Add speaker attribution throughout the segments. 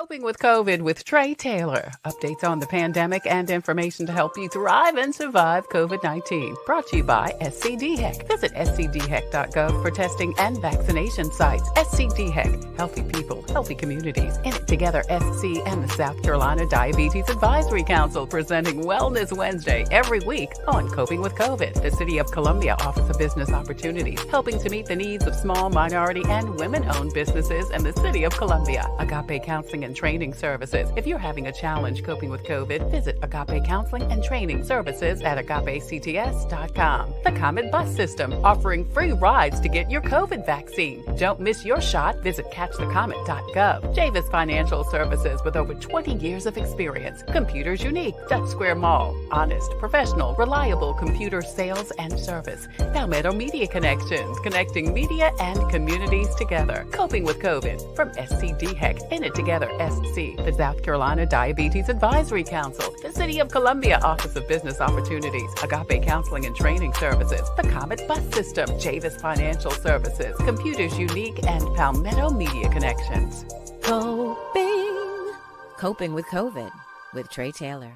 Speaker 1: Coping with COVID with Tre Tailor. Updates on the pandemic and information to help you thrive and survive COVID-19. Brought to you by SCDHEC. Visit scdhec.gov for testing and vaccination sites. SCDHEC. Healthy people, healthy communities. In it together, SC and the South Carolina Diabetes Advisory Council presenting Wellness Wednesday every week on Coping with COVID. The City of Columbia Office of Business Opportunities, helping to meet the needs of small, minority, and women-owned businesses in the City of Columbia. Agape Counseling and Training Services. If you're having a challenge coping with COVID, visit Agape Counseling and Training Services at agapects.com. The Comet Bus System, offering free rides to get your COVID vaccine. Don't miss your shot. Visit catchthecomet.gov. Javis Financial Services, with over 20 years of experience. Computers Unique, Dutch Square Mall. Honest, professional, reliable computer sales and service. Palmetto Media Connections, connecting media and communities together. Coping with COVID from SCDHEC. In it together, SC, the South Carolina Diabetes Advisory Council, the City of Columbia Office of Business Opportunities, Agape Counseling and Training Services, the Comet Bus System, Javis Financial Services, Computers Unique, and Palmetto Media Connections.
Speaker 2: Coping with COVID with Tre Tailor.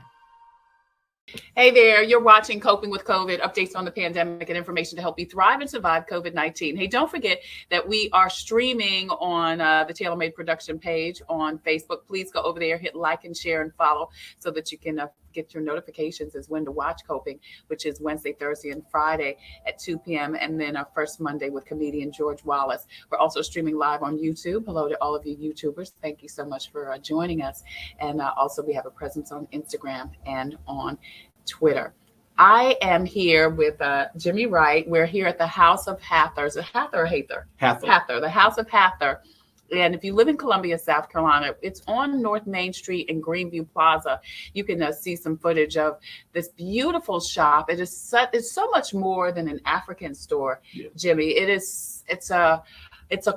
Speaker 3: Hey there, you're watching Coping with COVID, updates on the pandemic and information to help you thrive and survive COVID-19. Hey, don't forget that we are streaming on the TailorMade production page on Facebook. Please go over there, hit like and share and follow so that you can get your notifications as when to watch Coping, which is Wednesday, Thursday, and Friday at 2 p.m. And then our first Monday with comedian George Wallace. We're also streaming live on YouTube. Hello to all of you YouTubers. Thank you so much for joining us. And also we have a presence on Instagram and on Twitter. I am here with Jimmie Wright. We're here at the House of Hather. Is it Hather or Hather? Hather, the House of Hather. And if you live in Columbia, South Carolina, it's on North Main Street in Greenview Plaza. You can see some footage of this beautiful shop. It's so much more than an African store, yeah. Jimmie. It's a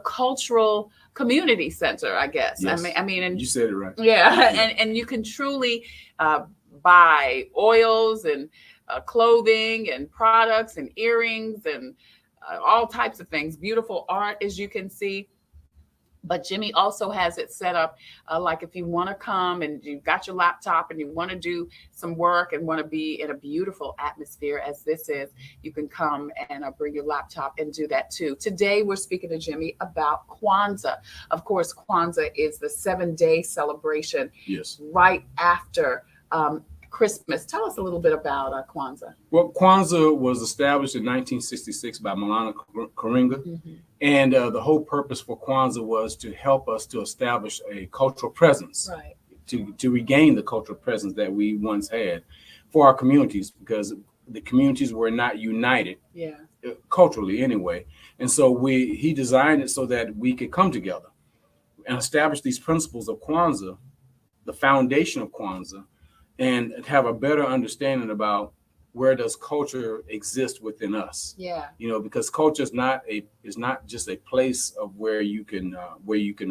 Speaker 3: cultural community center, I guess. Yes. I mean, and
Speaker 4: you said it right.
Speaker 3: Yeah, and you can truly buy oils and clothing and products and earrings and all types of things. Beautiful art, as you can see. But Jimmie also has it set up like if you want to come and you've got your laptop and you want to do some work and want to be in a beautiful atmosphere as this is, you can come and bring your laptop and do that too. Today, we're speaking to Jimmie about Kwanzaa. Of course, Kwanzaa is the 7-day celebration right after Christmas. Tell us a little bit about Kwanzaa.
Speaker 4: Well, Kwanzaa was established in 1966 by Malana Karinga. Mm-hmm. And the whole purpose for Kwanzaa was to help us to establish a cultural presence, right? To regain the cultural presence that we once had for our communities, because the communities were not united, culturally anyway. And so he designed it so that we could come together and establish these principles of Kwanzaa, the foundation of Kwanzaa, and have a better understanding about where does culture exist within us. Yeah. You know, because culture is not just a place of where you can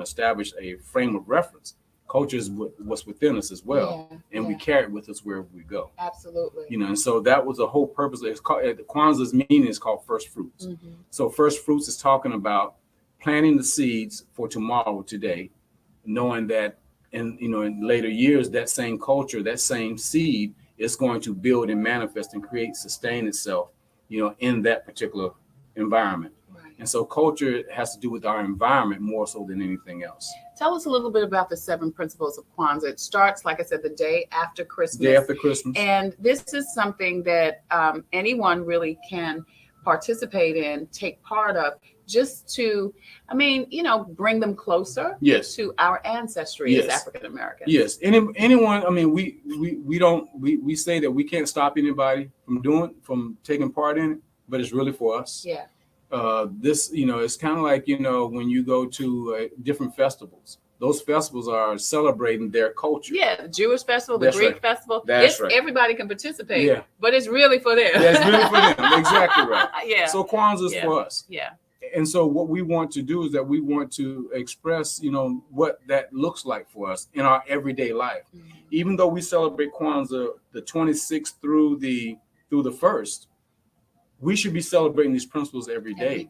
Speaker 4: establish a frame of reference. Culture is what's within us as well, and we carry it with us wherever we go.
Speaker 3: Absolutely.
Speaker 4: You know, and so that was the whole purpose. It's called, Kwanzaa's meaning is called first fruits. Mm-hmm. So first fruits is talking about planting the seeds for tomorrow, today, knowing that in later years, that same culture, that same seed is going to build and manifest and sustain itself, in that particular environment. Right. And so culture has to do with our environment more so than anything else.
Speaker 3: Tell us a little bit about the 7 principles of Kwanzaa. It starts, like I said, the day after Christmas.
Speaker 4: Day after Christmas.
Speaker 3: And this is something that anyone really can participate in, take part of, just to, bring them closer to our ancestry as African Americans. Yes.
Speaker 4: Anyone, we say that we can't stop anybody from taking part in it, but it's really for us. Yeah. This, it's kind of like, when you go to different festivals. Those festivals are celebrating their culture.
Speaker 3: Yeah, the Jewish festival, the Greek festival. Everybody can participate, but it's really for them.
Speaker 4: Yeah, it's really for them. Exactly right.
Speaker 3: Yeah.
Speaker 4: So Kwanzaa is for us.
Speaker 3: Yeah.
Speaker 4: And so what we want to do is that we want to express, what that looks like for us in our everyday life. Mm-hmm. Even though we celebrate Kwanzaa the 26th through the 1st, we should be celebrating these principles every day.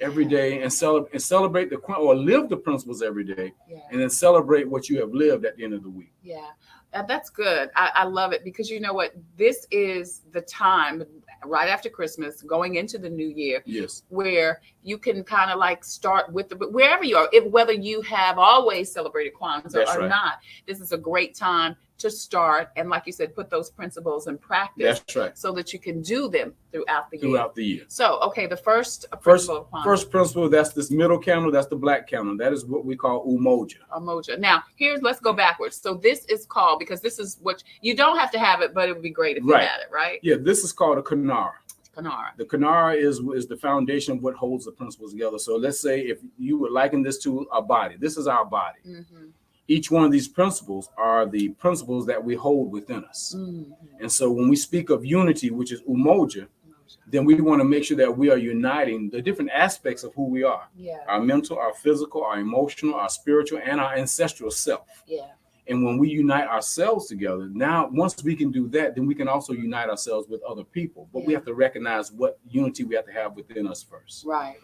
Speaker 4: every day, and celebrate or live the principles every day, and then celebrate what you have lived at the end of the week.
Speaker 3: Yeah, that's good. I love it, because you know what? This is the time right after Christmas, going into the new year, where you can kind of like start with wherever you are, whether you have always celebrated Kwanzaa or not, this is a great time to start, and like you said, put those principles in practice.
Speaker 4: That's right.
Speaker 3: So that you can do them throughout the year. So, okay, the first principle.
Speaker 4: First principle, that's this middle candle, that's the black candle. That is what we call umoja.
Speaker 3: Umoja. Now, let's go backwards. So this is called, because this is what, you don't have to have it, but it would be great if you had it, right?
Speaker 4: Yeah, this is called a kanara. The kanara is the foundation of what holds the principles together. So let's say if you would liken this to a body, this is our body. Mm-hmm. Each one of these principles are the principles that we hold within us. Mm-hmm. And so when we speak of unity, which is umoja, then we want to make sure that we are uniting the different aspects of who we are. Yeah. Our mental, our physical, our emotional, our spiritual, and our ancestral self. Yeah. And when we unite ourselves together, now, once we can do that, then we can also unite ourselves with other people. But we have to recognize what unity we have to have within us first. Right.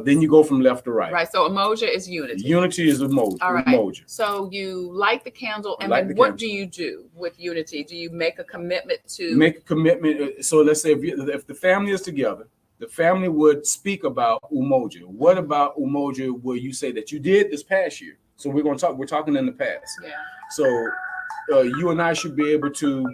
Speaker 4: Then you go from left to right.
Speaker 3: Right. So umoja is unity.
Speaker 4: Unity is umoja.
Speaker 3: All right. Umoja. So you light the candle, and then what do you do with unity? Do you make a commitment to?
Speaker 4: Make a commitment. So let's say if the family is together, the family would speak about umoja. What about umoja will you say that you did this past year? So we're talking in the past. Yeah. So you and I should be able to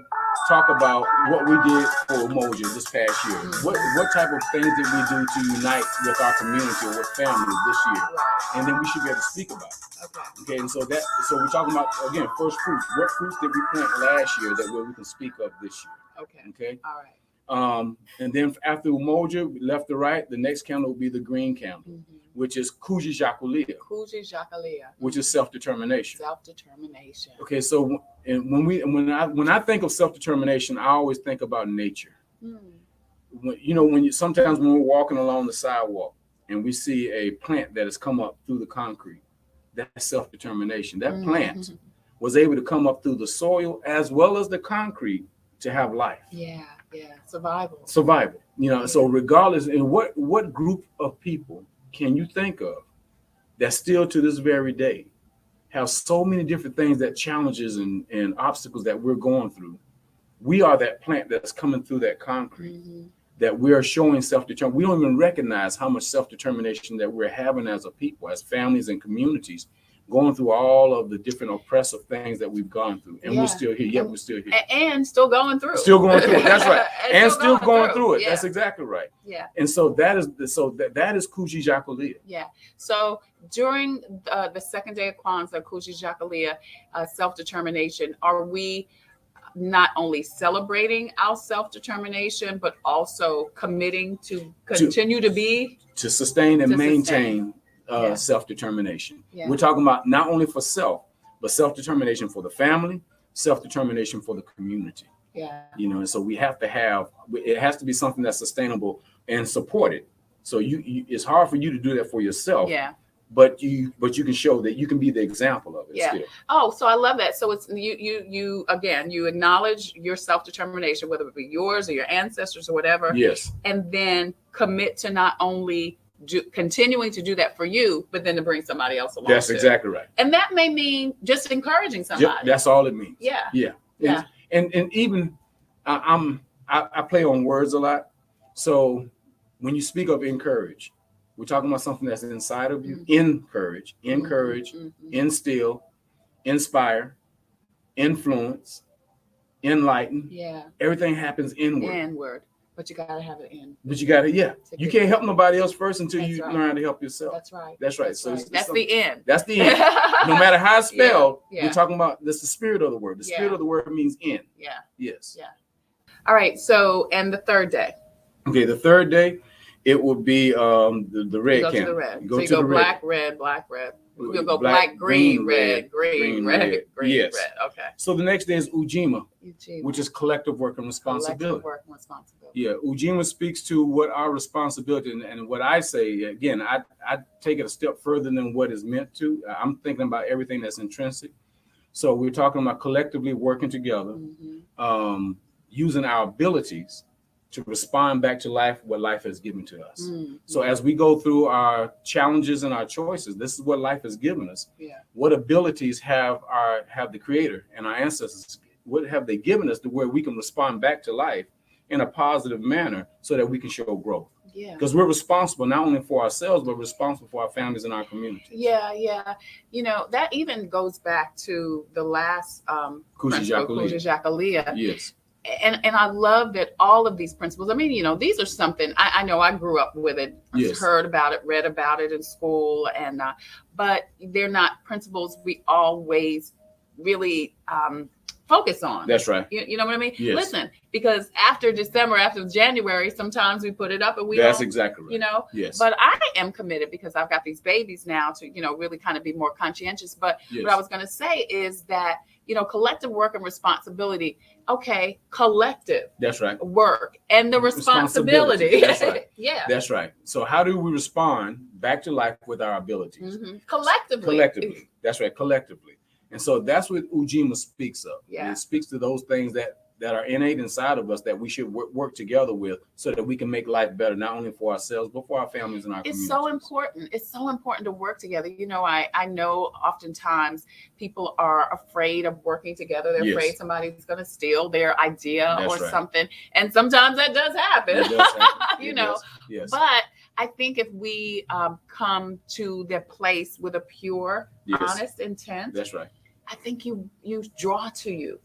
Speaker 4: talk about what we did for umoja this past year. Mm-hmm. What type of things did we do to unite with our community or with family this year? Right. And then we should be able to speak about it. Okay. And so we're talking about, again, first fruits. What fruits did we plant last year that we can speak of this year? Okay. All right. And then after umoja, left to right, the next candle will be the green candle, which is Kwanzaa. Which is self-determination. Okay, so when I think of self-determination, I always think about nature. Sometimes when we're walking along the sidewalk and we see a plant that has come up through the concrete, that's self-determination. That plant was able to come up through the soil as well as the concrete to have life. Yeah, survival. So regardless, and what group of people can you think of that still to this very day have so many different things, that challenges and obstacles that we're going through? We are that plant that's coming through that concrete, that we are showing self-determination. We don't even recognize how much self-determination that we're having as a people, as families and communities, going through all of the different oppressive things that we've gone through. And we're still here. Yet we're still here.
Speaker 3: And still going through it.
Speaker 4: Still going through it. That's right. and still going through it. Yeah. That's exactly right. Yeah. And so that is Kwanzaa.
Speaker 3: Yeah. So during the second day of Kwanzaa, Kwanzaa, self-determination, are we not only celebrating our self-determination, but also committing to continue to
Speaker 4: sustain and maintain self-determination. Yeah. We're talking about not only for self, but self-determination for the family, self-determination for the community. Yeah. And so we have to it has to be something that's sustainable and supported. So it's hard for you to do that for yourself. Yeah. But you can show that you can be the example of it. Yeah. Still.
Speaker 3: Oh, so I love that. So it's you again, you acknowledge your self-determination, whether it be yours or your ancestors or whatever. Yes. And then commit to not only continuing to do that for you, but then to bring somebody else along.
Speaker 4: That's exactly right.
Speaker 3: And that may mean just encouraging somebody.
Speaker 4: Yep, that's all it means.
Speaker 3: Yeah.
Speaker 4: Yeah. Yeah. And even I play on words a lot. So when you speak of encourage, we're talking about something that's inside of you. Encourage, instill, inspire, influence, enlighten. Yeah. Everything happens inward.
Speaker 3: Inward. But you gotta have it in.
Speaker 4: But you gotta, you can't help nobody else first until you learn how to help yourself.
Speaker 3: That's right.
Speaker 4: That's right.
Speaker 3: So that's the end.
Speaker 4: That's the end. No matter how it's spelled, we're talking about that's the spirit of the word. The spirit of the word means in. Yeah. Yes. Yeah.
Speaker 3: All right. So, and the third day.
Speaker 4: Okay, the third day, it will be the red candle.
Speaker 3: You go to the red. So you go black, red, black, red. You'll go black, green, red, green, red. Yes. Red. Okay.
Speaker 4: So the next day is Ujima, which is collective work and responsibility.
Speaker 3: Collective work and responsibility.
Speaker 4: Yeah, Ujima speaks to what our responsibility and what I say. Again, I take it a step further than what is meant to. I'm thinking about everything that's intrinsic. So we're talking about collectively working together, using our abilities to respond back to life what life has given to us. So as we go through our challenges and our choices, this is what life has given us. What abilities have the Creator and our ancestors, what have they given us to where we can respond back to life in a positive manner so that we can show growth? Because we're responsible not only for ourselves, but responsible for our families and our community.
Speaker 3: You know, that even goes back to the last Kujichagulia.
Speaker 4: Yes.
Speaker 3: And I love that all of these principles, I mean, you know, these are something I know I grew up with it, heard about it, read about it in school, and but they're not principles we always really focus on.
Speaker 4: That's right.
Speaker 3: You know what I mean?
Speaker 4: Yes.
Speaker 3: Listen, because after December, after January, sometimes we put it up and we
Speaker 4: That's
Speaker 3: don't,
Speaker 4: exactly right.
Speaker 3: You know?
Speaker 4: Yes.
Speaker 3: But I am committed because I've got these babies now to, you know, really kind of be more conscientious. But what I was going to say is that, you know, collective work and responsibility. Okay, collective.
Speaker 4: That's right.
Speaker 3: Work and the responsibility.
Speaker 4: That's right.
Speaker 3: Yeah.
Speaker 4: That's right. So how do we respond back to life with our abilities?
Speaker 3: Collectively.
Speaker 4: That's right. Collectively. And so that's what Ujima speaks of.
Speaker 3: Yeah.
Speaker 4: It speaks to those things that are innate inside of us that we should work together with so that we can make life better, not only for ourselves, but for our families and our communities.
Speaker 3: It's so important. It's so important to work together. You know, I know oftentimes people are afraid of working together. They're afraid somebody's going to steal their idea something. And sometimes that does happen,
Speaker 4: It does happen.
Speaker 3: you know.
Speaker 4: Yes.
Speaker 3: But I think if we come to the place with a pure, honest intent.
Speaker 4: That's right.
Speaker 3: I think you draw to you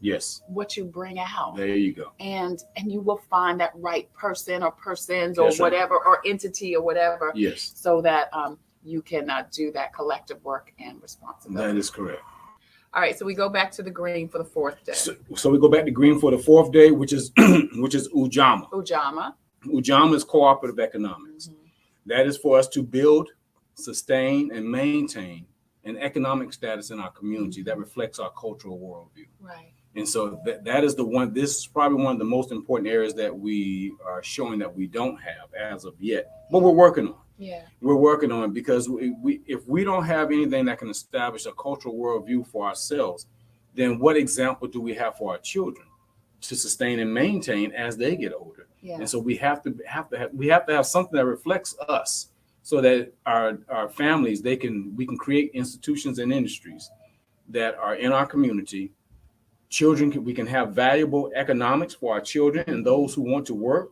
Speaker 3: what you bring out.
Speaker 4: There you go.
Speaker 3: And you will find that right person or persons or whatever or entity or whatever.
Speaker 4: Yes.
Speaker 3: So that you can do that collective work and responsibility.
Speaker 4: That is correct.
Speaker 3: All right. So we go back to the green for the fourth day.
Speaker 4: So we go back to green for the fourth day, which is Ujama. Ujama is cooperative economics. That is for us to build, sustain, and maintain an economic status in our community that reflects our cultural worldview.
Speaker 3: Right.
Speaker 4: And so that is the one, this is probably one of the most important areas that we are showing that we don't have as of yet, but we're working on. We're working on it because if we don't have anything that can establish a cultural worldview for ourselves, then what example do we have for our children to sustain and maintain as they get older? And so we have to have something that reflects us, so that our families, we can create institutions and industries that are in our community. We can have valuable economics for our children and those who want to work.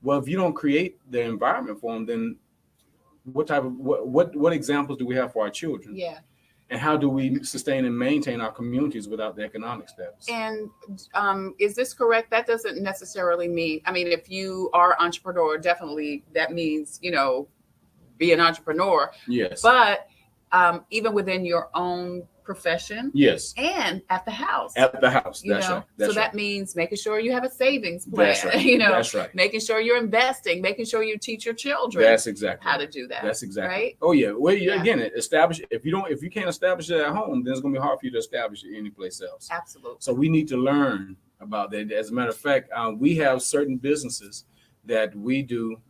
Speaker 4: Well, if you don't create the environment for them, then what examples do we have for our children? And how do we sustain and maintain our communities without the economic status?
Speaker 3: And is this correct? That doesn't necessarily mean, I mean, if you are an entrepreneur, definitely that means, you know, be an entrepreneur.
Speaker 4: Yes.
Speaker 3: But even within your own profession.
Speaker 4: Yes.
Speaker 3: And at the house.
Speaker 4: At the house. That's right.
Speaker 3: So that means making sure you have a savings plan.
Speaker 4: That's right.
Speaker 3: You know,
Speaker 4: that's right.
Speaker 3: Making sure you're investing, making sure you teach your children.
Speaker 4: That's exactly
Speaker 3: how to do that.
Speaker 4: That's exactly
Speaker 3: right.
Speaker 4: Oh yeah. Well, again, establish. If you can't establish it at home, then it's going to be hard for you to establish it anyplace else.
Speaker 3: Absolutely.
Speaker 4: So we need to learn about that. As a matter of fact, we have certain businesses that we do.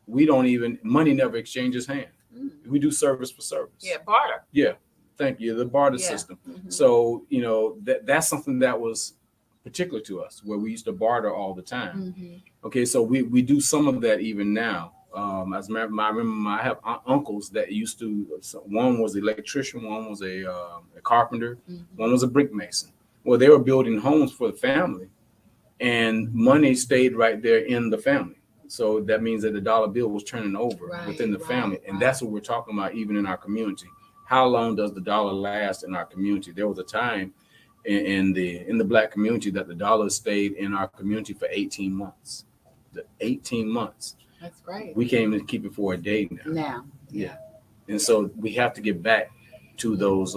Speaker 4: We don't even, money never exchanges hands. We do service for service.
Speaker 3: Yeah, barter.
Speaker 4: Yeah, thank you. The barter system. So, you know, that's something that was particular to us, where we used to barter all the time. Okay, so we do some of that even now. As a matter of fact, I remember I have uncles that used to, one was an electrician, one was a carpenter, one was a brick mason. Well, they were building homes for the family, and money stayed right there in the family. So that means that the dollar bill was turning over within the family. And that's what we're talking about, even in our community. How long does the dollar last in our community? There was a time in the Black community that the dollar stayed in our community for 18 months. 18 months.
Speaker 3: That's great.
Speaker 4: We can't even keep it for a day now. Yeah. And so we have to get back to those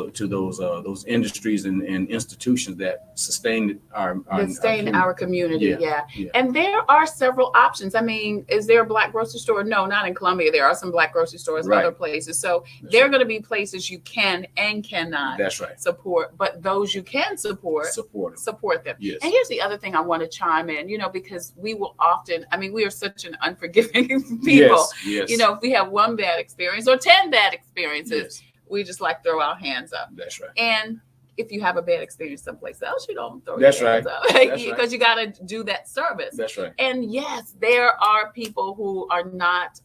Speaker 4: industries and institutions that sustain our community.
Speaker 3: Yeah. And there are several options. I mean, is there a Black grocery store? No, not in Columbia. There are some Black grocery stores in other places. So there are going to be places you can and cannot support, but those you can support them.
Speaker 4: Yes.
Speaker 3: And here's the other thing I want to chime in, you know, because we will often, I mean, we are such an unforgiving people.
Speaker 4: Yes.
Speaker 3: You know, if we have one bad experience or 10 bad experiences, we just like throw our hands up.
Speaker 4: That's right.
Speaker 3: And if you have a bad experience someplace else, you don't throw
Speaker 4: That's
Speaker 3: your hands
Speaker 4: right.
Speaker 3: up.
Speaker 4: That's
Speaker 3: Because
Speaker 4: right.
Speaker 3: you got to do that service.
Speaker 4: That's right.
Speaker 3: And yes, there are people who are not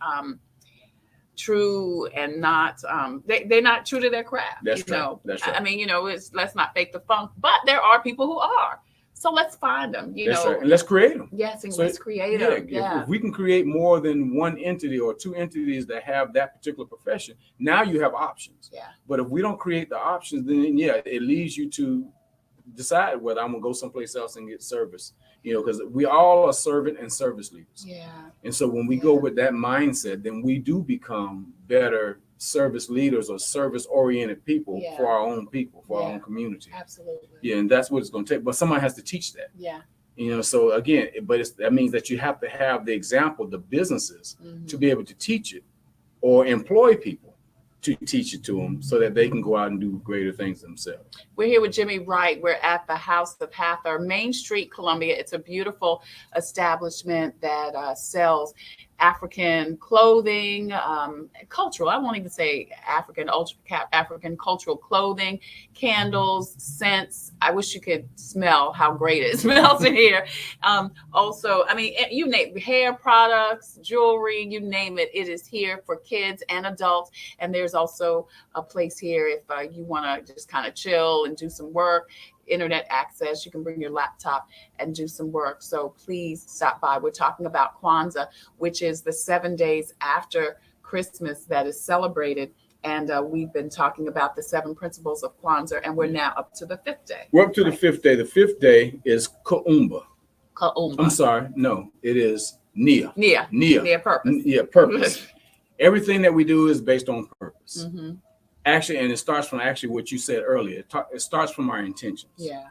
Speaker 3: true and not they're not true to their craft.
Speaker 4: That's right. That's right.
Speaker 3: I mean, let's not fake the funk, but there are people who are. So let's find them.
Speaker 4: That's right. And let's create them.
Speaker 3: Yes, and
Speaker 4: So,
Speaker 3: let's create them. Yeah.
Speaker 4: If we can create more than one entity or two entities that have that particular profession, now you have options.
Speaker 3: Yeah.
Speaker 4: But if we don't create the options, then it leaves you to decide whether I'm gonna go someplace else and get service. Because we all are servant and service leaders.
Speaker 3: Yeah.
Speaker 4: And so when we go with that mindset, then we do become better service leaders or service oriented people for our own people, for our own community.
Speaker 3: Absolutely.
Speaker 4: Yeah, and that's what it's going to take. But someone has to teach that.
Speaker 3: Yeah.
Speaker 4: So again, that means that you have to have the example, the businesses, to be able to teach it, or employ people to teach it to them so that they can go out and do greater things themselves.
Speaker 3: We're here with Jimmie Wright. We're at the House of Hathor, Main Street, Columbia. It's a beautiful establishment that sells African clothing, cultural. I won't even say African cultural clothing, candles, scents. I wish you could smell how great it smells in here. Also, I mean, you name hair products, jewelry, you name it. It is here for kids and adults. And there's also a place here if you want to just kind of chill and do some work. Internet access, you can bring your laptop and do some work. So please stop by. We're talking about Kwanzaa, which is the 7 days after Christmas that is celebrated. And we've been talking about the 7 principles of Kwanzaa, and we're now up to the 5th day.
Speaker 4: We're up to the 5th day. The 5th day is Kwanzaa.
Speaker 3: Ka'umba.
Speaker 4: I'm sorry. No, it is Nia.
Speaker 3: Nia, purpose.
Speaker 4: Yeah, purpose. Everything that we do is based on purpose.
Speaker 3: Mm-hmm.
Speaker 4: Actually, and it starts from what you said earlier. It starts from our intentions.
Speaker 3: Yeah.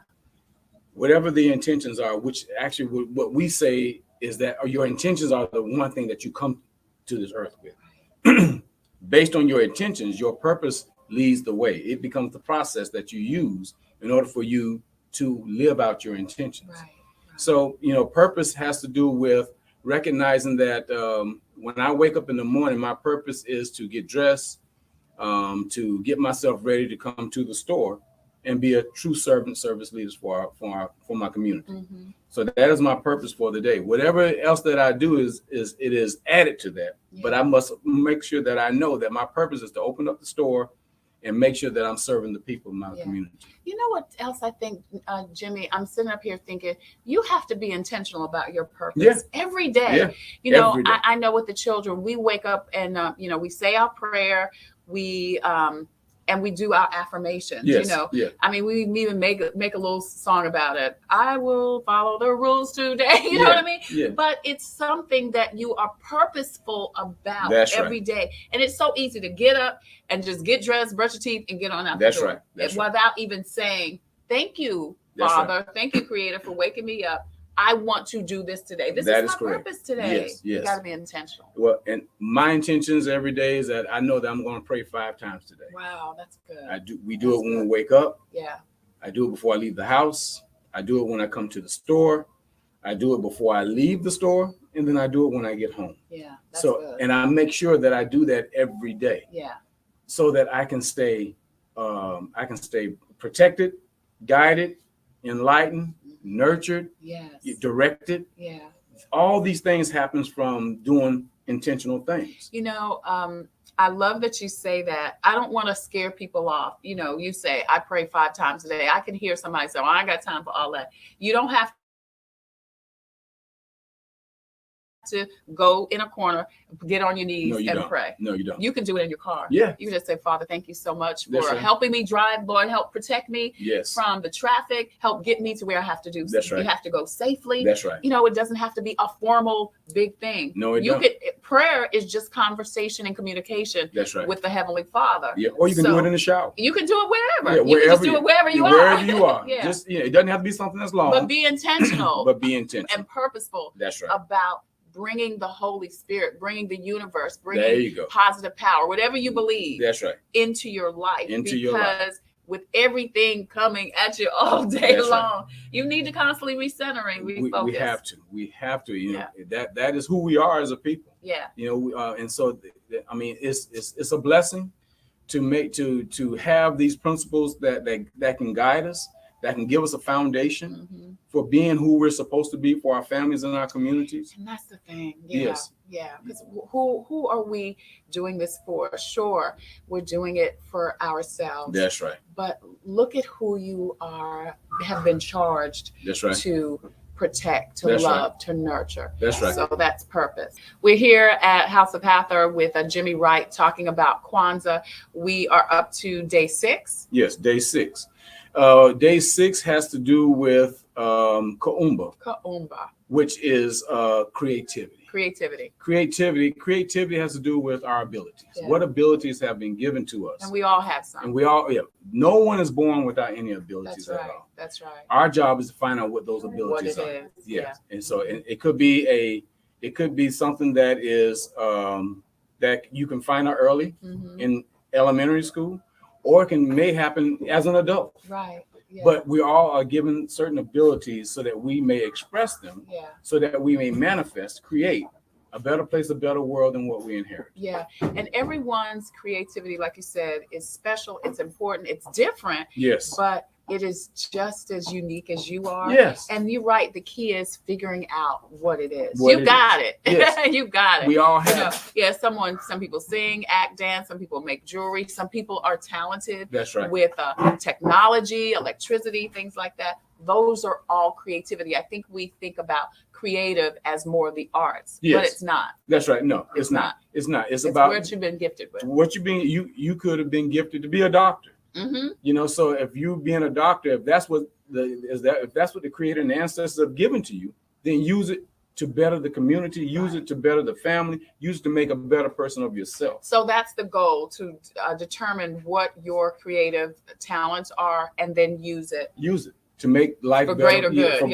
Speaker 4: Whatever the intentions are, which actually what we say is that your intentions are the one thing that you come to this earth with. Based on your intentions, your purpose leads the way. It becomes the process that you use in order for you to live out your intentions.
Speaker 3: Right.
Speaker 4: So, purpose has to do with recognizing that when I wake up in the morning, my purpose is to get dressed, to get myself ready to come to the store and be a true service leaders for my community. Mm-hmm. So that is my purpose for the day. Whatever else that I do is added to that. Yeah. But I must make sure that I know that my purpose is to open up the store and make sure that I'm serving the people in my community.
Speaker 3: You know what else I think, Jimmie? I'm sitting up here thinking you have to be intentional about your purpose every day. Yeah. Every day. I know with the children, we wake up and we say our prayer. We do our affirmations.
Speaker 4: Yes,
Speaker 3: I mean, we even make a little song about it. I will follow the rules today. You know what I mean?
Speaker 4: Yeah.
Speaker 3: But it's something that you are purposeful about every day. And it's so easy to get up and just get dressed, brush your teeth, and get on out the door.
Speaker 4: That's
Speaker 3: without even saying, thank you, Father. Thank you, Creator, for waking me up. I want to do this today. This is my purpose today.
Speaker 4: Yes.
Speaker 3: You got to be intentional.
Speaker 4: Well, and my intentions every day is that I know that I'm going to pray 5 times today.
Speaker 3: Wow, that's good.
Speaker 4: We do it when we wake up.
Speaker 3: Yeah.
Speaker 4: I do it before I leave the house. I do it when I come to the store. I do it before I leave the store, and then I do it when I get home.
Speaker 3: Yeah. That's good.
Speaker 4: And I make sure that I do that every day.
Speaker 3: Yeah.
Speaker 4: So that I can stay protected, guided, enlightened, nurtured, directed.
Speaker 3: Yeah.
Speaker 4: All these things happens from doing intentional things.
Speaker 3: I love that you say that. I don't want to scare people off. You say, I pray 5 times a day. I can hear somebody say, I ain't got time for all that. You don't have to go in a corner, get on your knees and pray.
Speaker 4: No, you don't.
Speaker 3: You can do it in your car.
Speaker 4: Yeah.
Speaker 3: You can just say, Father, thank you so much for helping me drive. Lord, help protect me from the traffic. Help get me to where I have to do.
Speaker 4: That's right.
Speaker 3: You have to go safely.
Speaker 4: That's right.
Speaker 3: It doesn't have to be a formal big thing.
Speaker 4: No,
Speaker 3: prayer is just conversation and communication with the Heavenly Father.
Speaker 4: Yeah. Or you can do it in the shower.
Speaker 3: You can do it wherever.
Speaker 4: Yeah,
Speaker 3: you can just do it wherever you are.
Speaker 4: Wherever you are. Just it doesn't have to be something that's long.
Speaker 3: But be intentional.
Speaker 4: And
Speaker 3: purposeful.
Speaker 4: That's right.
Speaker 3: About bringing the Holy Spirit, bringing the universe, bringing positive power, whatever you believe.
Speaker 4: That's right.
Speaker 3: Into your life. Because with everything coming at you all day long, you need to constantly recentering, refocus.
Speaker 4: We have to. That is who we are as a people.
Speaker 3: Yeah.
Speaker 4: And so it's a blessing to have these principles that can guide us, that can give us a foundation for being who we're supposed to be for our families and our communities.
Speaker 3: And that's the thing.
Speaker 4: Yes.
Speaker 3: Yeah. Because who are we doing this for? Sure, we're doing it for ourselves.
Speaker 4: That's right.
Speaker 3: But look at who you have been charged to protect, to love, to nurture.
Speaker 4: That's right.
Speaker 3: So that's purpose. We're here at House of Hathor with Jimmie Wright talking about Kwanzaa. We are up to day 6.
Speaker 4: Yes, day 6. Day 6 has to do with Kwanzaa, which is creativity. Creativity has to do with our abilities. Yeah. What abilities have been given to us?
Speaker 3: And we all have some.
Speaker 4: And no one is born without any abilities at all.
Speaker 3: That's right.
Speaker 4: Our job is to find out what those abilities are.
Speaker 3: Yes.
Speaker 4: Yeah. And so it could be something that is that you can find out early in elementary school, or it may happen as an adult.
Speaker 3: Right. Yeah.
Speaker 4: But we all are given certain abilities so that we may express them, so that we may create a better place, a better world than what we inherit.
Speaker 3: Yeah. And everyone's creativity, like you said, is special. It's important. It's different.
Speaker 4: Yes.
Speaker 3: But it is just as unique as you are.
Speaker 4: Yes.
Speaker 3: And you're right. The key is figuring out what it is.
Speaker 4: You
Speaker 3: got it.
Speaker 4: Yes.
Speaker 3: You got it.
Speaker 4: We all have.
Speaker 3: Some people sing, act, dance. Some people make jewelry. Some people are talented.
Speaker 4: That's right.
Speaker 3: With technology, electricity, things like that. Those are all creativity. I think we think about creative as more of the arts, but it's not.
Speaker 4: That's right. No, it's not. It's not. It's about
Speaker 3: what you've been gifted with.
Speaker 4: You could have been gifted to be a doctor. So if you being a doctor, if that's what the creator and the ancestors have given to you, then use it to better the community, use it to better the family, use it to make a better person of yourself.
Speaker 3: So that's the goal, to determine what your creative talents are and then use it
Speaker 4: to make life
Speaker 3: for
Speaker 4: better,
Speaker 3: greater good.
Speaker 4: For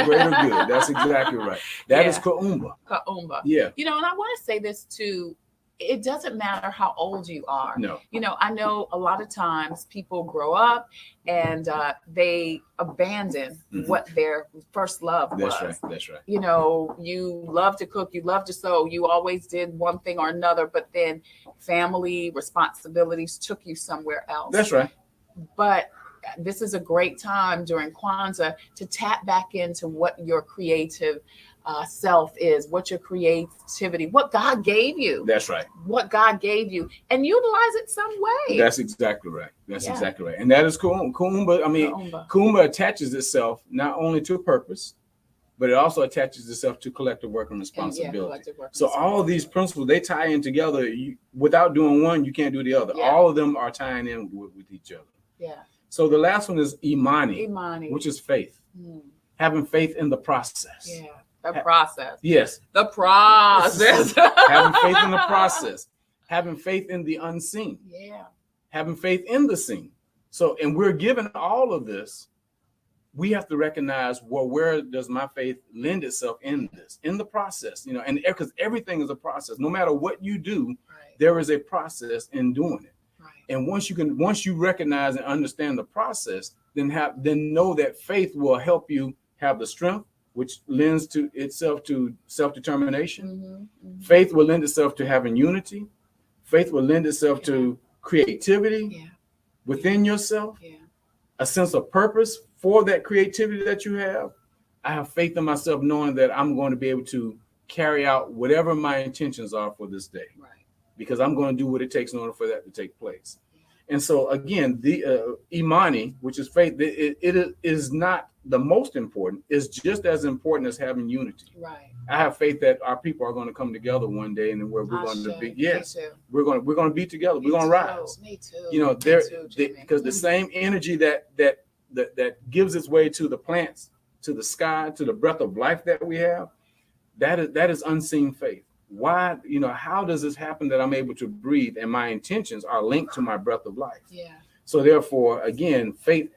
Speaker 4: greater good. That's exactly right. That is Kwanzaa. Yeah.
Speaker 3: And I want to say this too. It doesn't matter how old you are.
Speaker 4: No.
Speaker 3: I know a lot of times people grow up and they abandon what their first love was.
Speaker 4: That's right.
Speaker 3: You love to cook, you love to sew, you always did one thing or another, but then family responsibilities took you somewhere else.
Speaker 4: That's right.
Speaker 3: But this is a great time during Kwanzaa to tap back into what your creative self is, what your creativity, what God gave you.
Speaker 4: That's right.
Speaker 3: What God gave you, and utilize it some way.
Speaker 4: That's exactly right. Exactly right. And that is Kwanzaa. I mean, Kwanzaa attaches itself not only to purpose, but it also attaches itself to collective work and responsibility. So all of these principles, they tie in together. Without doing one, you can't do the other. All of them are tying in with each other.
Speaker 3: Yeah.
Speaker 4: So the last one is Imani, which is faith. Having faith in the process.
Speaker 3: Yeah. The process.
Speaker 4: Yes.
Speaker 3: The process.
Speaker 4: Having faith in the process. Having faith in the unseen.
Speaker 3: Yeah.
Speaker 4: Having faith in the seen. So, and we're given all of this. We have to recognize, well, where does my faith lend itself in this, in the process, and because everything is a process. No matter what you do, there is a process in doing it. Right. And once you recognize and understand the process, then know that faith will help you have the strength, which lends to itself to self-determination. Faith will lend itself to having unity. Faith will lend itself to creativity within yourself, a sense of purpose for that creativity that you have. I have faith in myself, knowing that I'm going to be able to carry out whatever my intentions are for this day, because I'm going to do what it takes in order for that to take place. And so again, the Imani, which is faith, it is not the most important. It's just as important as having unity. Right. I have faith that our people are going to come together one day, and then where we're going to be. Yes, we're going to be together. We're going to rise. Me too. Because the same energy that gives its way to the plants, to the sky, to the breath of life that we have, that is unseen faith. Why, how does this happen that I'm able to breathe and my intentions are linked to my breath of life? Yeah. So therefore, again, faith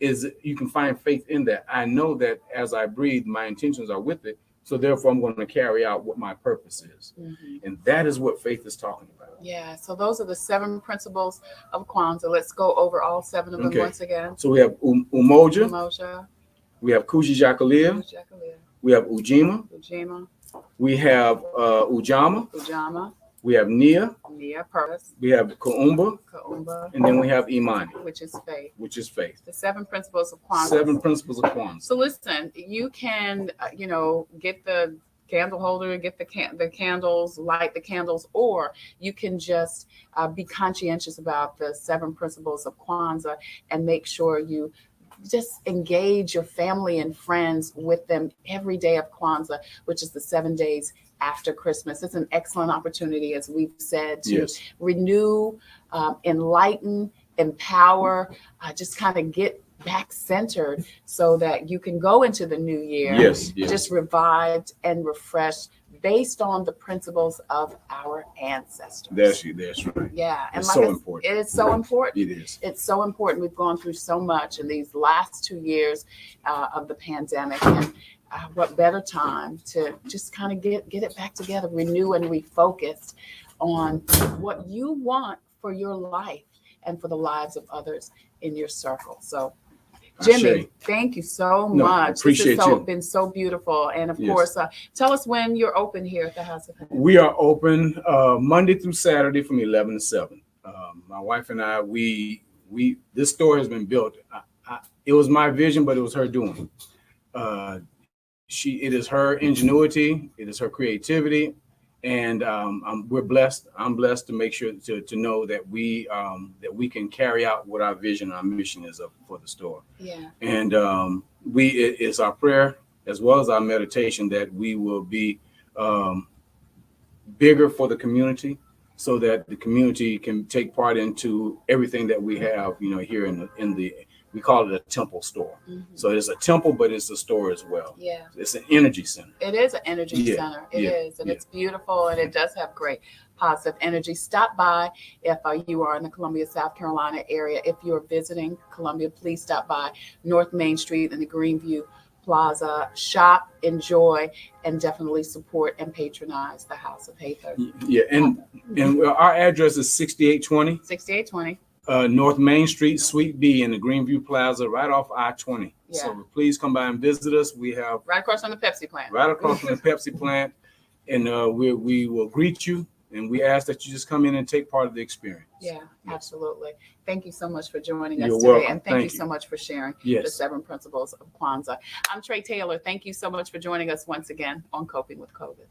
Speaker 4: you can find faith in that. I know that as I breathe, my intentions are with it. So therefore, I'm going to carry out what my purpose is. And that is what faith is talking about. Yeah. So those are the 7 principles of Kwanzaa. Let's go over all 7 of them once again. So we have Umoja. We have Kujichagulia. We have Ujima. We have Ujamaa. We have Nia.
Speaker 3: Nia, purpose.
Speaker 4: We have Kaumba.
Speaker 3: Kaumba.
Speaker 4: And then we have Imani.
Speaker 3: Which is faith.
Speaker 4: Which is faith.
Speaker 3: The 7 principles of Kwanzaa.
Speaker 4: 7 principles of Kwanzaa.
Speaker 3: So listen, you can, get the candle holder, get the candles, light the candles, or you can just be conscientious about the 7 principles of Kwanzaa and make sure you just engage your family and friends with them every day of Kwanzaa, which is the 7 days after Christmas. It's an excellent opportunity, as we've said, to renew, enlighten, empower, just kind of get back centered so that you can go into the new year just revived and refreshed based on the principles of our ancestors.
Speaker 4: That's right.
Speaker 3: Yeah. And
Speaker 4: it's so important.
Speaker 3: It is so important.
Speaker 4: It is.
Speaker 3: It's so important. We've gone through so much in these last 2 years of the pandemic. And what better time to just kind of get it back together, renew and refocus on what you want for your life and for the lives of others in your circle. So, Jimmie, thank you so much.
Speaker 4: Appreciate
Speaker 3: this has
Speaker 4: you.
Speaker 3: Been so beautiful. And of course, tell us when you're open here at the House of Hands.
Speaker 4: We are open Monday through Saturday from 11 to 7. My wife and I, this store has been built. It was my vision, but it was her doing. It is her ingenuity. It is her creativity. And we're blessed. I'm blessed to make sure to know that we can carry out what our vision, our mission is for the store.
Speaker 3: Yeah.
Speaker 4: And it's our prayer as well as our meditation that we will be bigger for the community, so that the community can take part into everything that we have, here in the we call it a temple store. Mm-hmm. So it's a temple, but it's a store as well.
Speaker 3: Yeah.
Speaker 4: It's an energy center.
Speaker 3: It is an energy center. It is. And it's beautiful, and it does have great positive energy. Stop by if you are in the Columbia, South Carolina area. If you're visiting Columbia, please stop by North Main Street in the Greenview Plaza. Shop, enjoy, and definitely support and patronize the House of Hather.
Speaker 4: Yeah, and our address is 6820.
Speaker 3: 6820.
Speaker 4: North Main Street, Suite B in the Greenview Plaza, right off I-20.
Speaker 3: Yeah.
Speaker 4: So please come by and visit us. We have
Speaker 3: right across from the Pepsi plant.
Speaker 4: Right across from the Pepsi plant, and we will greet you. And we ask that you just come in and take part of the experience.
Speaker 3: Yeah, absolutely. Thank you so much for joining us
Speaker 4: You're
Speaker 3: today.
Speaker 4: welcome.
Speaker 3: And thank you so much for sharing the 7 principles of Kwanzaa. I'm Tre Tailor. Thank you so much for joining us once again on Coping with COVID.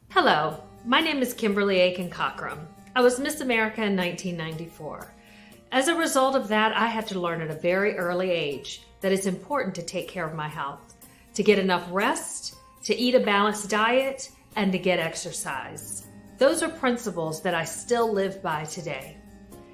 Speaker 5: Hello, my name is Kimberly Aiken Cockrum. I was Miss America in 1994. As a result of that, I had to learn at a very early age that it's important to take care of my health, to get enough rest, to eat a balanced diet, and to get exercise. Those are principles that I still live by today.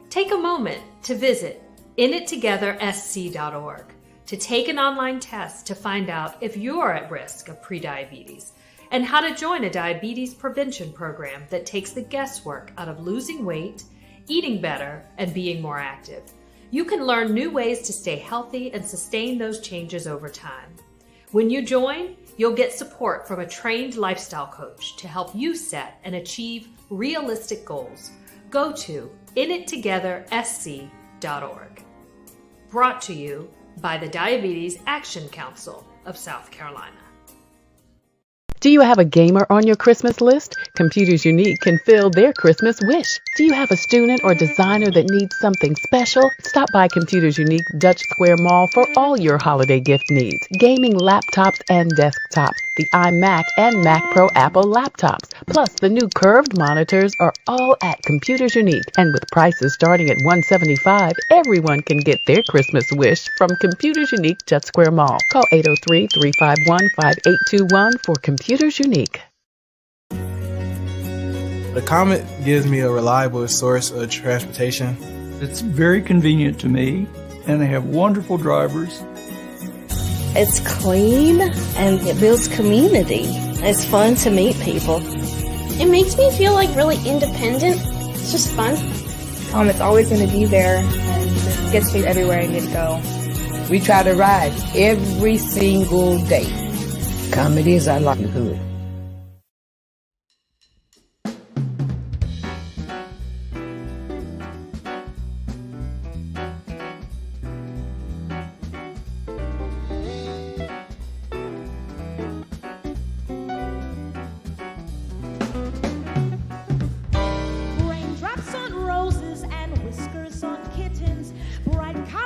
Speaker 5: Take a moment to visit inittogethersc.org to take an online test to find out if you're at risk of prediabetes and how to join a diabetes prevention program that takes the guesswork out of losing weight, eating better, and being more active. You can learn new ways to stay healthy and sustain those changes over time. When you join, you'll get support from a trained lifestyle coach to help you set and achieve realistic goals. Go to inittogethersc.org. Brought to you by the Diabetes Action Council of South Carolina.
Speaker 1: Do you have a gamer on your Christmas list? Computers Unique can fill their Christmas wish. Do you have a student or designer that needs something special? Stop by Computers Unique Dutch Square Mall for all your holiday gift needs. Gaming laptops and desktops, the iMac and Mac Pro Apple laptops, plus the new curved monitors are all at Computers Unique. And with prices starting at $175, everyone can get their Christmas wish from Computers Unique Dutch Square Mall. Call 803-351-5821 for Computers Unique.
Speaker 6: The Comet gives me a reliable source of transportation.
Speaker 7: It's very convenient to me, and they have wonderful drivers.
Speaker 8: It's clean, and it builds community. It's fun to meet people.
Speaker 9: It makes me feel like really independent. It's just fun.
Speaker 10: It's always going to be there and just gets me everywhere I need to go.
Speaker 11: We try to ride every single day. Comedy is our livelihood.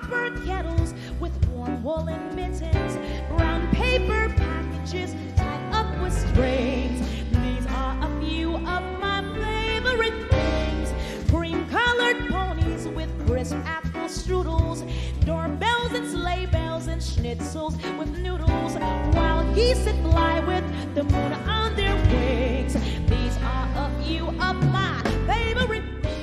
Speaker 12: copper kettles with warm woolen mittens, brown paper packages tied up with strings. These are a few of my favorite things. Cream-colored ponies with crisp apple strudels, doorbells and sleigh bells and schnitzels with noodles, while geese that fly with the moon on their wings. These are a few of my favorite things.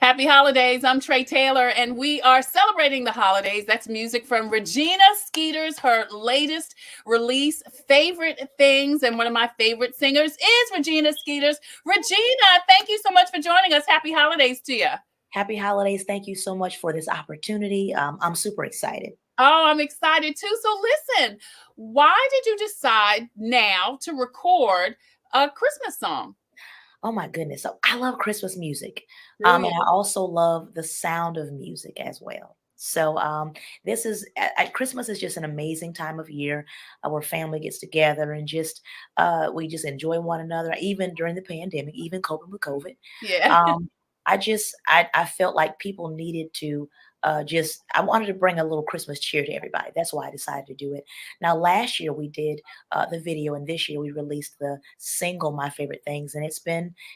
Speaker 3: Happy holidays. I'm Tre Tailor, and we are celebrating the holidays. That's music from Regina Skeeters, her latest release, Favorite Things. And one of my favorite singers is Regina Skeeters. Regina, thank you so much for joining us. Happy holidays to you.
Speaker 13: Happy holidays. Thank you so much for this opportunity. I'm super excited.
Speaker 3: Oh, I'm excited too. So listen, why did you decide now to record a Christmas song?
Speaker 13: Oh my goodness. So I love Christmas music. And I also love the sound of music as well. So this is Christmas is just an amazing time of year where family gets together and just we just enjoy one another, even during the pandemic, even coping with COVID.
Speaker 3: Yeah.
Speaker 13: I felt like people needed to I wanted to bring a little Christmas cheer to everybody. That's why I decided to do it. Now, last year we did the video, and this year we released the single, My Favorite Things. And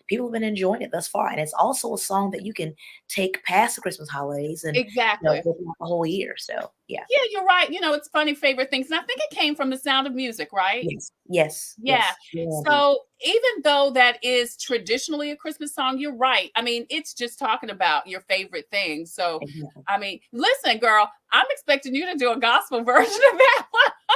Speaker 13: people have been enjoying it thus far. And it's also a song that you can take past the Christmas holidays and
Speaker 3: exactly
Speaker 13: the whole year. So, yeah.
Speaker 3: Yeah, you're right. It's funny, favorite things. And I think it came from The Sound of Music, right?
Speaker 13: Yes.
Speaker 3: Yeah. So even though that is traditionally a Christmas song, you're right. I mean, it's just talking about your favorite things. So, I mean, listen, girl, I'm expecting you to do a gospel version of that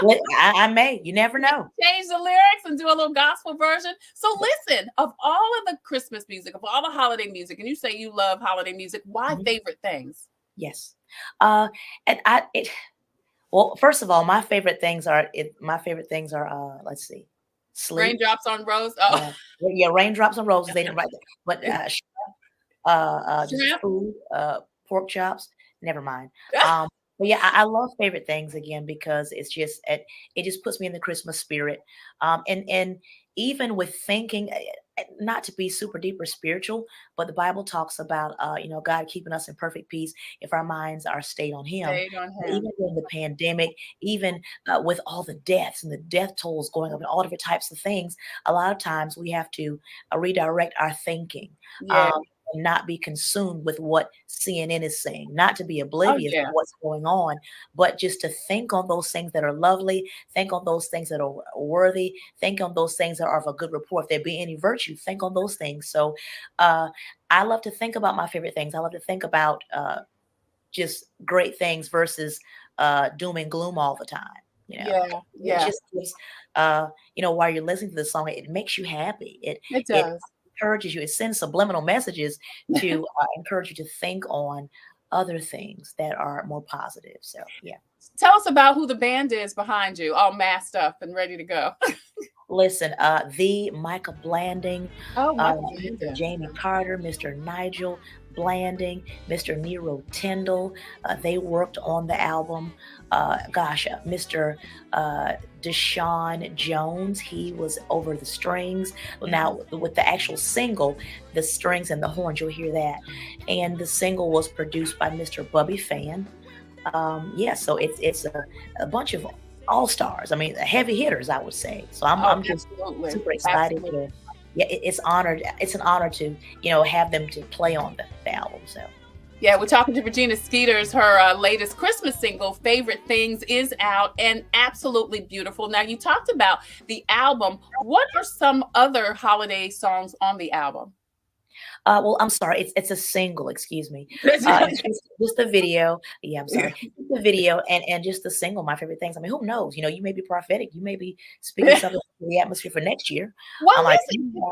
Speaker 3: one.
Speaker 13: I may. You never know.
Speaker 3: Change the lyrics and do a little gospel version. So listen, of all of the Christmas music, of all the holiday music, and you say you love holiday music, why favorite things?
Speaker 13: Yes. Well, first of all, my favorite things are let's see. Sleep.
Speaker 3: Raindrops on Roses. Oh.
Speaker 13: Yeah, Raindrops on Roses. They didn't write that. But just food, pork chops. Never mind. But yeah, I love favorite things again because it just puts me in the Christmas spirit. And even with thinking, not to be super deep or spiritual, but the Bible talks about God keeping us in perfect peace if our minds are stayed on Him. Even during the pandemic, even with all the deaths and the death tolls going up and all different types of things, a lot of times we have to redirect our thinking.
Speaker 3: Yeah.
Speaker 13: And not be consumed with what CNN is saying, not to be oblivious to what's going on, but just to think on those things that are lovely, think on those things that are worthy, think on those things that are of a good report. If there be any virtue, think on those things. So I love to think about my favorite things. I love to think about just great things versus doom and gloom all the time.
Speaker 3: Yeah.
Speaker 13: It just gives, while you're listening to the song, it makes you happy. It
Speaker 3: does.
Speaker 13: Encourages you. It sends subliminal messages to encourage you to think on other things that are more positive. So, yeah.
Speaker 3: Tell us about who the band is behind you, all masked up and ready to go.
Speaker 13: Listen, the Michael Blanding,
Speaker 3: Mr.
Speaker 13: Jamie Carter, Mr. Nigel Blanding, Mr. Nero Tyndall. They worked on the album. Mr. Deshaun Jones, he was over the strings. Now, with the actual single, the strings and the horns, you'll hear that. And the single was produced by Mr. Bubby Fan. So it's a bunch of all-stars. I mean, heavy hitters, I would say. So I'm just super excited. It's an honor to have them to play on the album. So
Speaker 3: yeah, we're talking to Regina Skeeters. Her latest Christmas single, Favorite Things, is out and absolutely beautiful. Now, you talked about the album. What are some other holiday songs on the album?
Speaker 13: Well, I'm sorry. It's a single, excuse me. Just the video. Yeah, I'm sorry. The video and just the single, My Favorite Things. I mean, who knows? You may be prophetic. You may be speaking something to the atmosphere for next year.
Speaker 3: Well,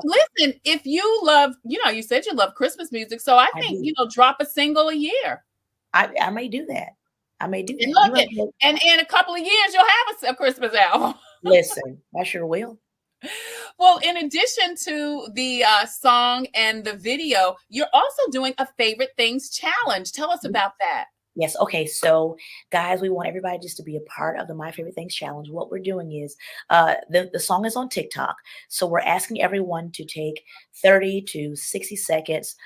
Speaker 3: listen, if you love, you said you love Christmas music. So I think, drop a single a year.
Speaker 13: I may do that. And
Speaker 3: in a couple of years, you'll have a Christmas album.
Speaker 13: Listen, I sure will.
Speaker 3: Well, in addition to the song and the video, you're also doing a Favorite Things challenge. Tell us about that.
Speaker 13: Yes. Okay. So, guys, we want everybody just to be a part of the My Favorite Things Challenge. What we're doing is the song is on TikTok. So, we're asking everyone to take 30 to 60 seconds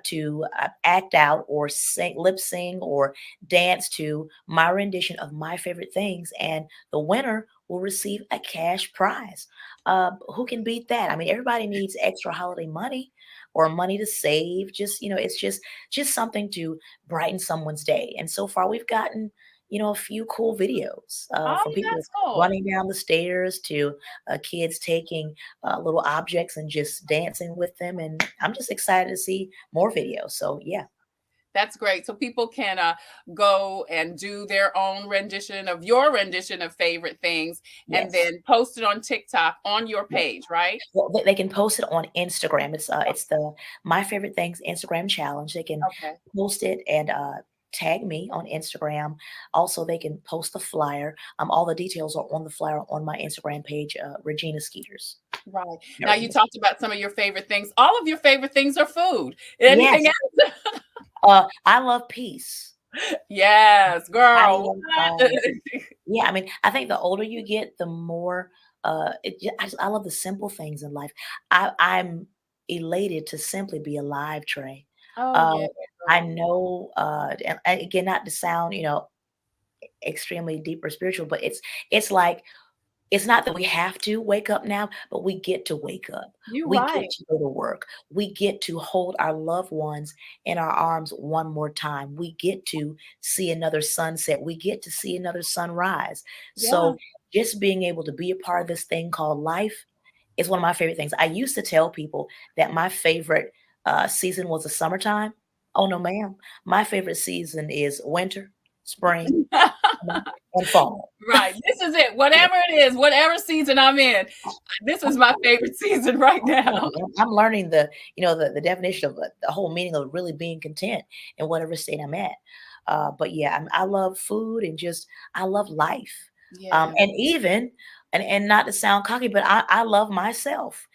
Speaker 13: to act out or lip sing or dance to my rendition of My Favorite Things. And the winner will receive a cash prize. Who can beat that? I mean, everybody needs extra holiday money or money to save. Just, it's just something to brighten someone's day. And so far, we've gotten, a few cool videos
Speaker 3: Oh,
Speaker 13: from people
Speaker 3: that's cool.
Speaker 13: running down the stairs to kids taking little objects and just dancing with them. And I'm just excited to see more videos. So, yeah.
Speaker 3: That's great. So people can go and do their own rendition of your rendition of favorite things and
Speaker 13: Yes.
Speaker 3: then post it on TikTok on your page, right?
Speaker 13: Well, they can post it on Instagram. It's the My Favorite Things Instagram challenge. They can post it and tag me on Instagram. Also, they can post the flyer. All the details are on the flyer on my Instagram page, Regina Skeeters.
Speaker 3: Right. Now you talked about some of your favorite things. All of your favorite things are food. Anything else?
Speaker 13: I love peace.
Speaker 3: Yes, girl.
Speaker 13: Yeah, I mean, I think the older you get, the more I love the simple things in life. I'm elated to simply be alive, Tre.
Speaker 3: Oh, yeah.
Speaker 13: I know, and again, not to sound, extremely deep or spiritual, but it's like it's not that we have to wake up now, but we get to wake up.
Speaker 3: You're
Speaker 13: We
Speaker 3: right.
Speaker 13: get to go to work. We get to hold our loved ones in our arms one more time. We get to see another sunset. We get to see another sunrise. So just being able to be a part of this thing called life is one of my favorite things. I used to tell people that my favorite season was the summertime. Oh, no, ma'am. My favorite season is winter, spring, and fall.
Speaker 3: Right. This is it. Whatever it is, whatever season I'm in, this is my favorite season right now.
Speaker 13: I'm learning the definition of the whole meaning of really being content in whatever state I'm at. But yeah, I love food and just I love life.
Speaker 3: Yeah.
Speaker 13: And even and not to sound cocky, but I love myself,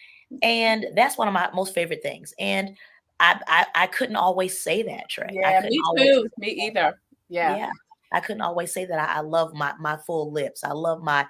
Speaker 13: and that's one of my most favorite things. And I couldn't always say that, Tre.
Speaker 3: Yeah, me too. Me either.
Speaker 13: Yeah. I couldn't always say that I love my full lips. I love my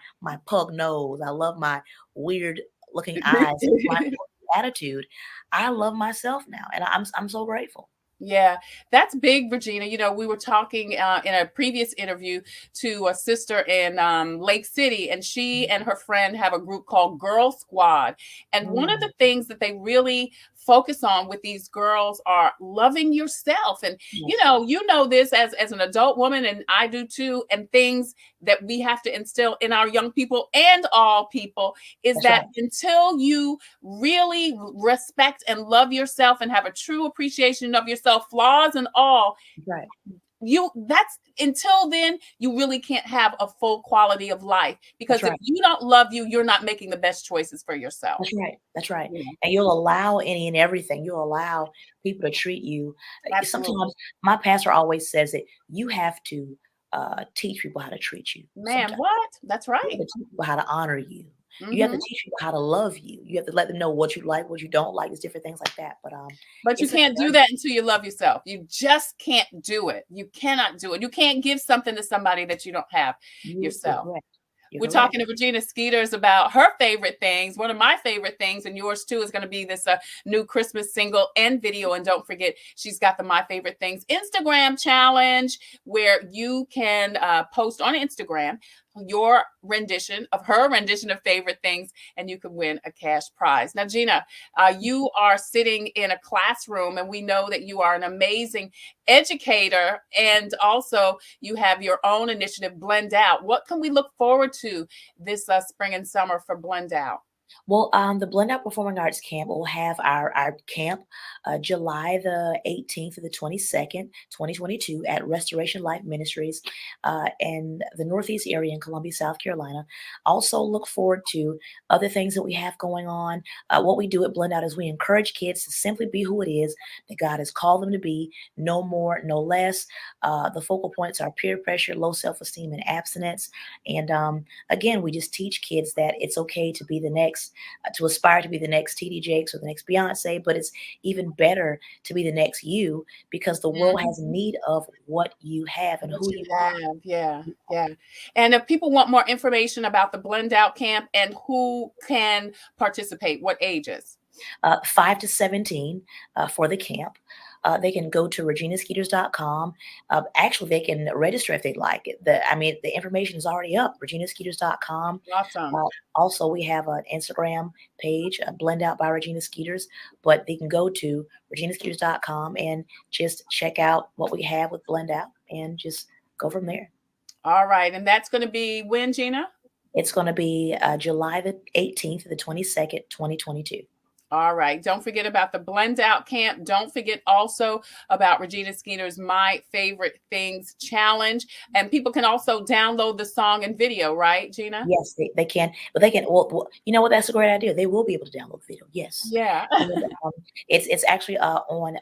Speaker 13: pug nose. I love my weird looking eyes. My attitude. I love myself now, and I'm so grateful.
Speaker 3: Yeah, that's big, Regina. We were talking in a previous interview to a sister in Lake City, and she and her friend have a group called Girl Squad. And one of the things that they really focus on with these girls are loving yourself. And you know this as an adult woman, and I do too, and things that we have to instill in our young people and all people is that until you really respect and love yourself and have a true appreciation of yourself, flaws and all, that's until then you really can't have a full quality of life, because if you don't love you, you're not making the best choices for yourself.
Speaker 13: That's right. And you'll allow any and everything. You'll allow people to treat you. Sometimes my pastor always says that you have to teach people how to treat you.
Speaker 3: Man, what? That's right.
Speaker 13: You have to teach people how to honor you. You have to teach people how to love you. You have to let them know what you like, what you don't like. There's different things like that.
Speaker 3: But you can't do that until you love yourself. You just can't do it. You cannot do it. You can't give something to somebody that you don't have yourself. We're talking to Regina Skeeters about her favorite things. One of my favorite things, and yours too, is going to be this new Christmas single and video. And don't forget, she's got the My Favorite Things Instagram challenge, where you can post on Instagram your rendition of favorite things, and you can win a cash prize. Now, Gina, you are sitting in a classroom, and we know that you are an amazing educator, and also you have your own initiative, Blend Out. What can we look forward to this spring and summer for Blend Out?
Speaker 13: Well, the Blend Out Performing Arts Camp will have our camp July the 18th to the 22nd, 2022 at Restoration Life Ministries in the Northeast area in Columbia, South Carolina. Also look forward to other things that we have going on. What we do at Blend Out is we encourage kids to simply be who it is that God has called them to be, no more, no less. The focal points are peer pressure, low self-esteem, and abstinence. And again, we just teach kids that it's okay to be the next to aspire to be the next TD Jakes or the next Beyonce, but it's even better to be the next you, because the world has need of what you have and who you
Speaker 3: have.
Speaker 13: are.
Speaker 3: Yeah. And if people want more information about the Blend Out Camp and who can participate, what ages?
Speaker 13: 5 to 17 for the camp. They can go to reginaskeeters.com. Actually, they can register if they'd like it. The information is already up, reginaskeeters.com.
Speaker 3: Awesome.
Speaker 13: Also, we have an Instagram page, Blend Out by Regina Skeeters, but they can go to reginaskeeters.com and just check out what we have with Blend Out and just go from there.
Speaker 3: All right. And that's going to be when, Gina?
Speaker 13: It's going to be July the 18th to the 22nd, 2022.
Speaker 3: All right. Don't forget about the Blend Out Camp. Don't forget also about Regina Skeeters' My Favorite Things Challenge. And people can also download the song and video, right, Gina?
Speaker 13: Yes, they can. But they can. Well, you know what? That's a great idea. They will be able to download the video. Yes.
Speaker 3: Yeah.
Speaker 13: It's actually on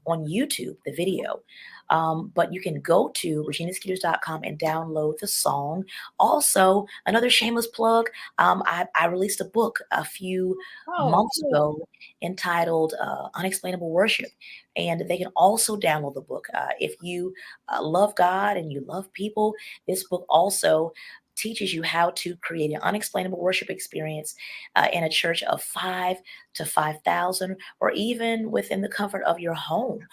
Speaker 13: YouTube, the video. But you can go to reginaskeeters.com and download the song. Also, another shameless plug, I released a book a few months ago entitled Unexplainable Worship. And they can also download the book. If you love God and you love people, this book also teaches you how to create an unexplainable worship experience in a church of 5 to 5,000, or even within the comfort of your home.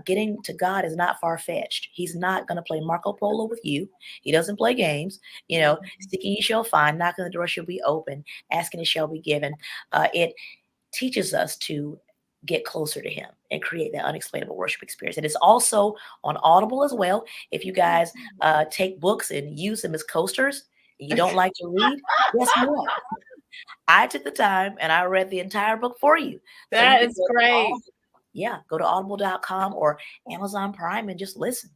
Speaker 13: Getting to God is not far-fetched. He's not going to play Marco Polo with you. He doesn't play games. Seeking you shall find, knocking the door shall be open, asking it shall be given. It teaches us to get closer to him and create that unexplainable worship experience. And it's also on Audible as well. If you guys take books and use them as coasters and you don't like to read, guess what? I took the time and I read the entire book for you.
Speaker 3: That is great.
Speaker 13: Go to audible.com or Amazon Prime and just listen.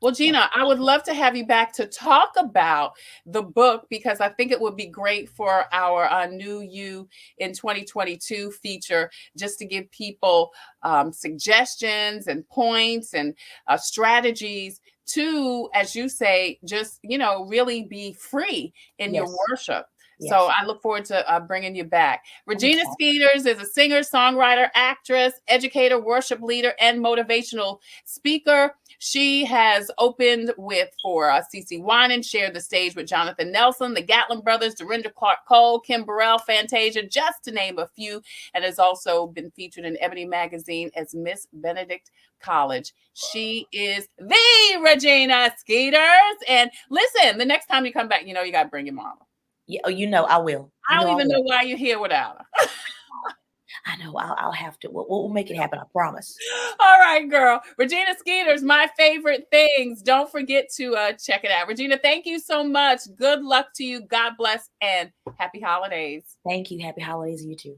Speaker 3: Well, Gina, I would love to have you back to talk about the book, because I think it would be great for our New You in 2022 feature, just to give people suggestions and points and strategies to, as you say, just, really be free in your worship.
Speaker 13: Yes.
Speaker 3: So I look forward to bringing you back. Regina Skeeters is a singer, songwriter, actress, educator, worship leader, and motivational speaker. She has opened for CeCe Winans, shared the stage with Jonathan Nelson, the Gatlin Brothers, Dorinda Clark Cole, Kim Burrell, Fantasia, just to name a few, and has also been featured in Ebony Magazine as Miss Benedict College. She is the Regina Skeeters. And listen, the next time you come back, you got to bring your mama.
Speaker 13: Yeah, I will.
Speaker 3: I don't even know why you're here without her.
Speaker 13: I know. I'll have to. We'll make it happen. I promise.
Speaker 3: All right, girl. Regina Skeeters, My Favorite Things. Don't forget to check it out. Regina, thank you so much. Good luck to you. God bless and happy holidays.
Speaker 13: Thank you. Happy holidays, you too.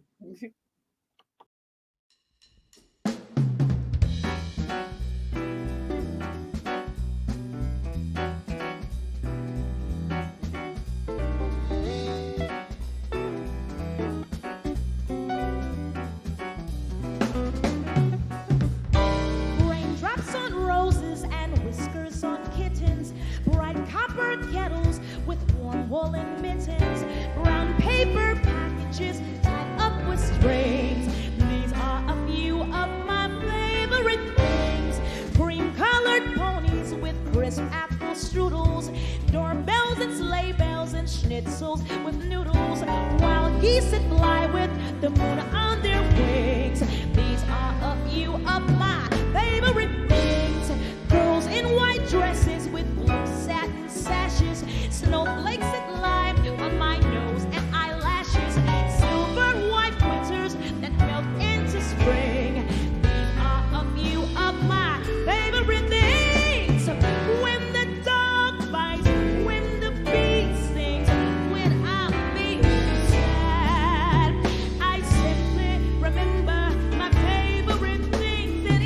Speaker 12: Kettles with warm woolen mittens, brown paper packages tied up with strings. These are a few of my favorite things: cream-colored ponies with crisp apple strudels, doorbells and sleigh bells and schnitzels with noodles, wild geese that fly with the moon on their wings. These are a few of my favorite things: girls in white dresses with blue satin sashes, snowflakes that lime on my nose and eyelashes, silver white winters that melt into spring. These are a few of my favorite things: when the dog bites, when the bee sings, when I'm feeling sad, I simply remember my favorite things.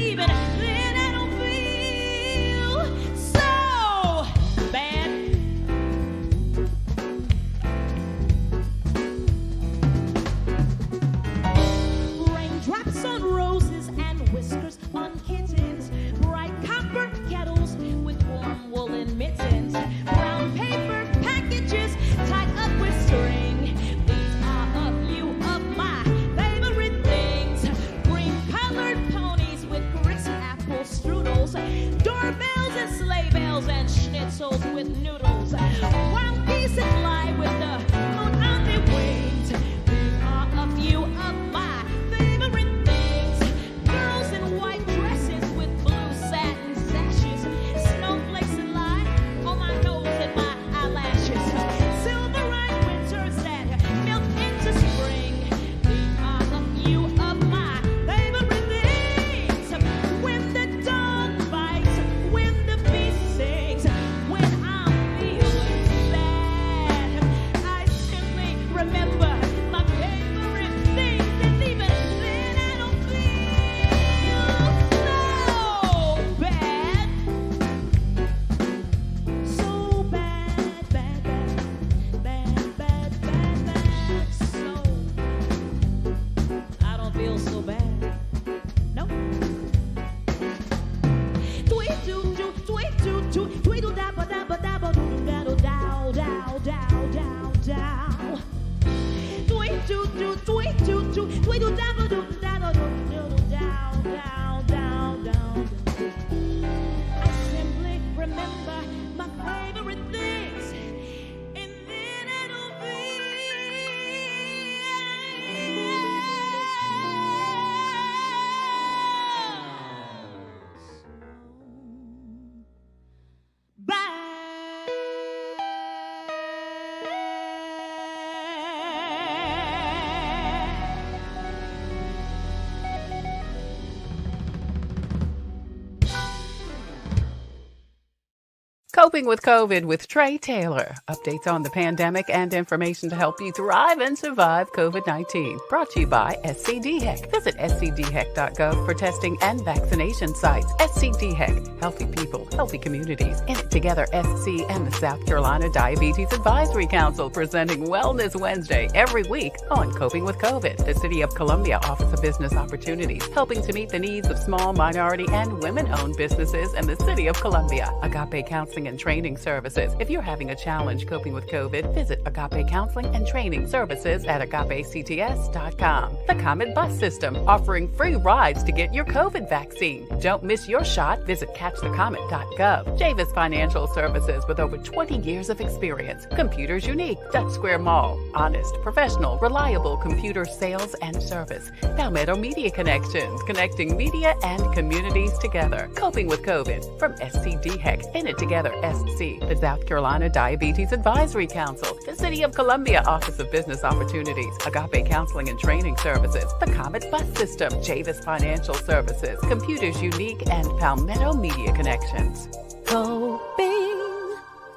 Speaker 1: Coping with COVID with Tre Tailor. Updates on the pandemic and information to help you thrive and survive COVID-19. Brought to you by SCDHEC. Visit scdhec.gov for testing and vaccination sites. SCDHEC. Healthy people, healthy communities. In it together, SC and the South Carolina Diabetes Advisory Council presenting Wellness Wednesday every week on Coping with COVID. The City of Columbia Office of Business Opportunities, helping to meet the needs of small, minority, and women-owned businesses in the City of Columbia. Agape Counseling and Training Services. If you're having a challenge coping with COVID, visit Agape Counseling and Training Services at agapects.com. The Comet Bus System, offering free rides to get your COVID vaccine. Don't miss your shot. Visit catchthecomet.gov. Javis Financial Services, with over 20 years of experience. Computers Unique, Dutch Square Mall. Honest, professional, reliable computer sales and service. Palmetto Media Connections, connecting media and communities together. Coping with COVID from SCDHEC. In it together, SC, the South Carolina Diabetes Advisory Council, the City of Columbia Office of Business Opportunities, Agape Counseling and Training Services, the Comet Bus System, Javis Financial Services, Computers Unique, and Palmetto Media Connections.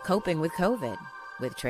Speaker 2: Coping with COVID with Tre